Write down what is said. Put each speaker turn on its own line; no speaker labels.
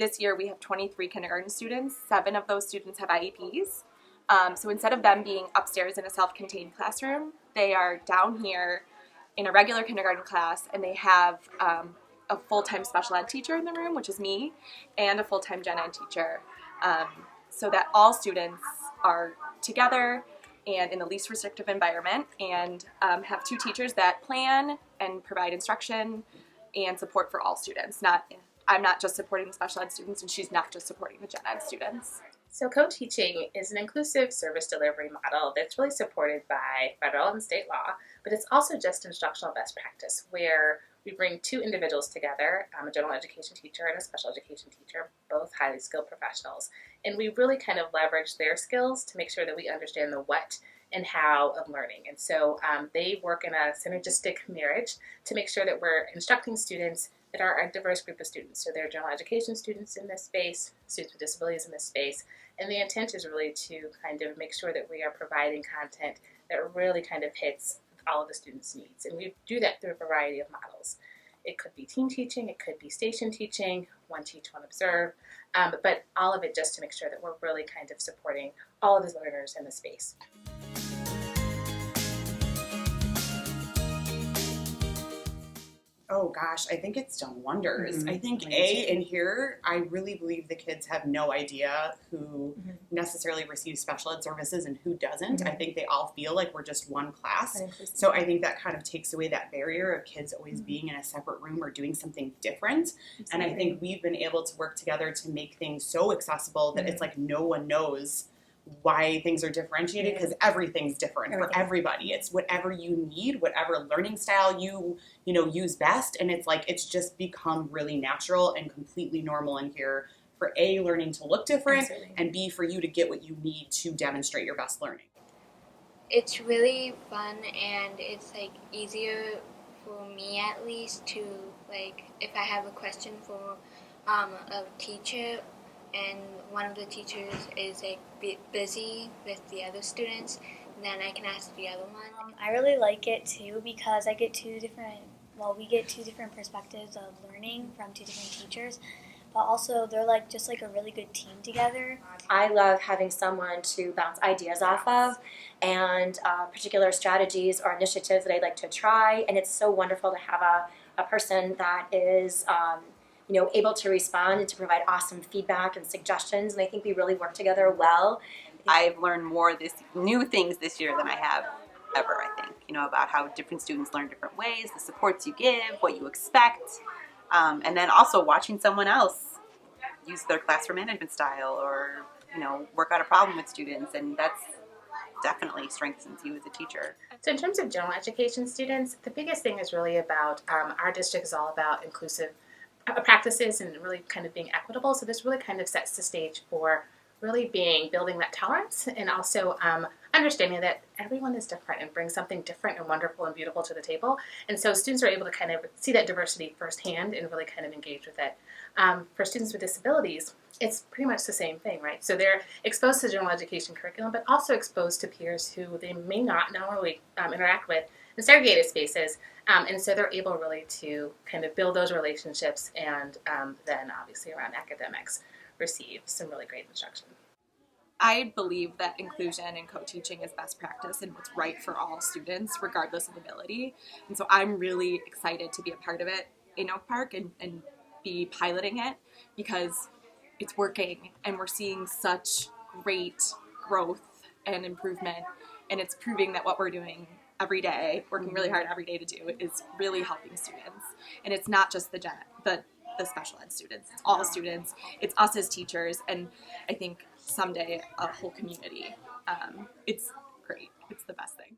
this year we have 23 kindergarten students. 7 of those students have IEPs. So instead of them being upstairs in a self-contained classroom, they are down here in a regular kindergarten class, and they have a full-time special ed teacher in the room, which is me, and a full-time gen ed teacher, so that all students are together and in the least restrictive environment, and have 2 teachers that plan and provide instruction and support for all students. I'm not just supporting the special ed students, and she's not just supporting the gen ed students.
So co-teaching is an inclusive service delivery model that's really supported by federal and state law, but it's also just instructional best practice where we bring 2 individuals together, a general education teacher and a special education teacher, both highly skilled professionals. And we really kind of leverage their skills to make sure that we understand the what and how of learning. And so they work in a synergistic marriage to make sure that we're instructing students that are a diverse group of students. So there are general education students in this space, students with disabilities in this space, and the intent is really to kind of make sure that we are providing content that really kind of hits all of the students' needs. And we do that through a variety of models. It could be team teaching, it could be station teaching, one teach, one observe, but all of it just to make sure that we're really kind of supporting all of the learners in the space.
Oh gosh, I think it's done wonders. I think in here, I really believe the kids have no idea who necessarily receives special ed services and who doesn't. I think they all feel like we're just one class. So I think that kind of takes away that barrier of kids always being in a separate room or doing something different. And I think we've been able to work together to make things so accessible that it's like no one knows why things are differentiated, because everything's different for everybody. It's whatever you need, whatever learning style you use best, and it's like it's just become really natural and completely normal in here for A, learning to look different, and B, for you to get what you need to demonstrate your best learning.
It's really fun, and it's like easier for me at least to, like, if I have a question for a teacher and one of the teachers is like busy with the other students, then I can ask the other one.
I really like it too because we get 2 different perspectives of learning from 2 different teachers, but also they're like just like a really good team together.
I love having someone to bounce ideas off of and particular strategies or initiatives that I'd like to try, and it's so wonderful to have a person that is able to respond and to provide awesome feedback and suggestions, and I think we really work together well.
I've learned more new things this year than I have ever, I think, about how different students learn different ways, the supports you give, what you expect, and then also watching someone else use their classroom management style or, work out a problem with students, and that's definitely strengthens you as a teacher.
So in terms of general education students, the biggest thing is really about, our district is all about inclusive practices and really kind of being equitable. So this really kind of sets the stage for really building that tolerance and also understanding that everyone is different and brings something different and wonderful and beautiful to the table. And so students are able to kind of see that diversity firsthand and really kind of engage with it. For students with disabilities, it's pretty much the same thing, right? So they're exposed to general education curriculum, but also exposed to peers who they may not normally interact with in segregated spaces. And so they're able really to kind of build those relationships and then obviously around academics receive some really great instruction.
I believe that inclusion and co-teaching is best practice and what's right for all students regardless of ability. And so I'm really excited to be a part of it in Oak Park and be piloting it because it's working and we're seeing such great growth and improvement, and it's proving that what we're doing every day, working really hard every day to do, is really helping students. And it's not just the special ed students, it's all students, it's us as teachers, and I think someday a whole community. It's great. It's the best thing.